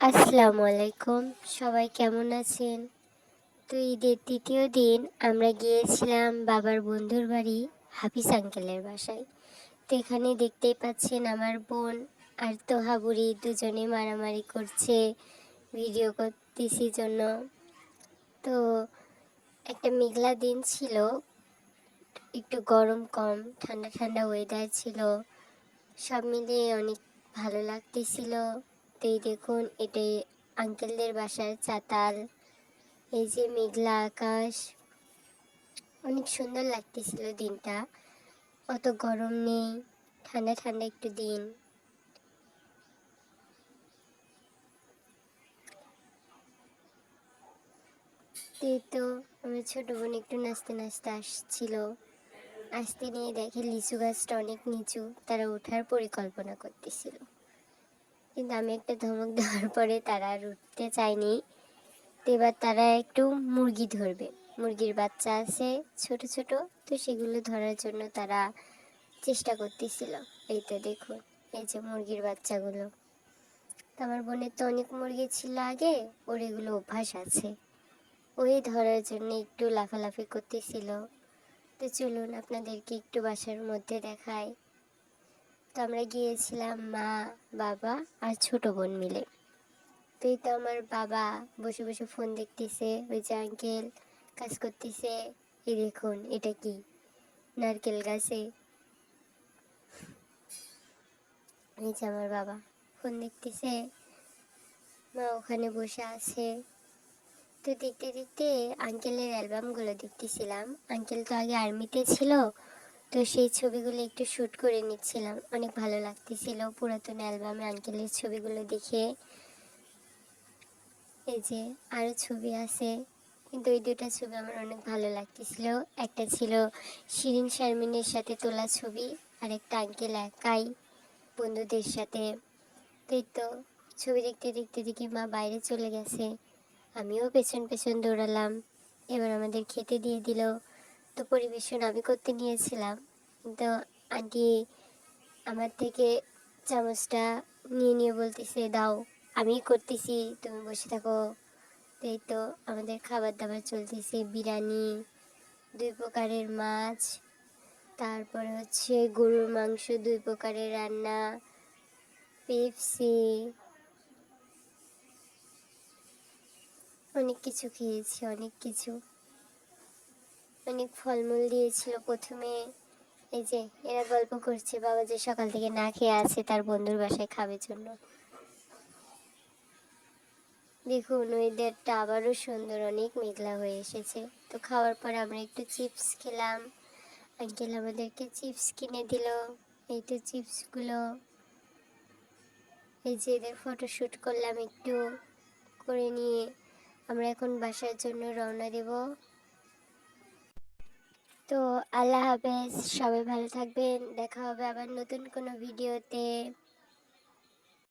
আসসালামু আলাইকুম। সবাই কেমন আছেন? তো ঈদের ৩য় দিন আমরা গিয়েছিলাম বাবার বন্ধুর বাড়ি হাফিজ আঙ্কেলের বাসায়। তো এখানে দেখতেই পাচ্ছেন আমার বোন আর তোহা বুড়ি দুজনে মারামারি করছে ভিডিও করতেছি জন্য। তো একটা মেঘলা দিন ছিল, একটু গরম কম, ঠান্ডা ঠান্ডা ওয়েদার ছিল, সব মিলিয়ে অনেক ভালো লাগতেছিল। তো এই দেখুন, এটাই আঙ্কেলদের বাসার চাতাল। এই যে মেঘলা আকাশ, অনেক সুন্দর লাগতেছিল দিনটা। অত গরম নেই, ঠান্ডা ঠান্ডা একটু দিন। এই তো আমার ছোট বোন একটু নাচতে নাচতে আসছিল। আসতে নিয়ে দেখে লিচু গাছটা অনেক নিচু, তারা ওঠার পরিকল্পনা করতেছিল। কিন্তু আমি একটা ধমক দেওয়ার পরে তারা আর উঠতে চায়নি। তো এবার তারা একটু মুরগি ধরবে, মুরগির বাচ্চা আছে ছোট ছোট, তো সেগুলো ধরার জন্য তারা চেষ্টা করতেছিল। এই তো দেখুন, এই যে মুরগির বাচ্চাগুলো। তো আমার বোনের তো অনেক মুরগি ছিল আগে, ওর এগুলো অভ্যাস আছে, ওই ধরার জন্য একটু লাফালাফি করতেছিল। তো চলুন আপনাদেরকে একটু বাসার মধ্যে দেখাই। তো আমরা গিয়েছিলাম মা, বাবা আর ছোট বোন মিলে। তো এই তো আমার বাবা বসে বসে ফোন দেখতেছে, ওই যে আঙ্কেল কাজ করতেছে। এই দেখুন, এটা কি নারকেল গাছে। এই যে আমার বাবা ফোন দেখতেছে, মা ওখানে বসে আছে। তো দেখতে দেখতে আঙ্কেলের অ্যালবামগুলো দেখতেছিলাম। আঙ্কেল তো আগে আর্মিতে ছিল, তো সেই ছবিগুলো একটু শ্যুট করে নিচ্ছিলাম। অনেক ভালো লাগতেছিল পুরাতন অ্যালবামে আঙ্কেলের ছবিগুলো দেখে। এই যে আরও ছবি আছে, কিন্তু ওই দুটা ছবি আমার অনেক ভালো লাগতেছিল। একটা ছিল শিরিন শারমিনের সাথে তোলা ছবি, আর একটা আঙ্কেল একাই বন্ধুদের সাথে। তো এই তো ছবি দেখতে দেখতে দেখি মা বাইরে চলে গেছে, আমিও পেছন পেছন দৌড়ালাম। এবার আমাদের খেতে দিয়ে দিল। তো পরিবেশন আমি করতে নিয়েছিলাম, কিন্তু আন্টি আমার থেকে চামচটা নিয়ে নিয়ে বলতেছে, দাও আমি করতেছি, তুমি বসে থাকো। তো এই তো আমাদের খাবার দাবার চলতেছে, বিরিয়ানি, 2 প্রকারের মাছ, তারপরে হচ্ছে গরুর মাংস 2 প্রকারের রান্না, পেপসি, অনেক কিছু খেয়েছি, অনেক কিছু। অনেক ফলমূল দিয়েছিল প্রথমে। এই যে এরা গল্প করছে, বাবা যে সকাল থেকে না খেয়ে আছে তার বন্ধুর বাসায় খাবে জন্য। দেখুন ওয়েদারটা আবারও সুন্দর, অনেক মেঘলা হয়ে এসেছে। তো খাওয়ার পর আমরা একটু চিপস খেলাম, আঙ্কেল আমাদেরকে চিপস কিনে দিল। এই তো চিপসগুলো, এই যে এদের ফটোশ্যুট করলাম একটু, করে নিয়ে আমরা এখন বাসার জন্য রওনা দেব। তো আল্লাহ হাফেজ, সবাই ভালো থাকবেন, দেখা হবে আবার নতুন কোনো ভিডিওতে।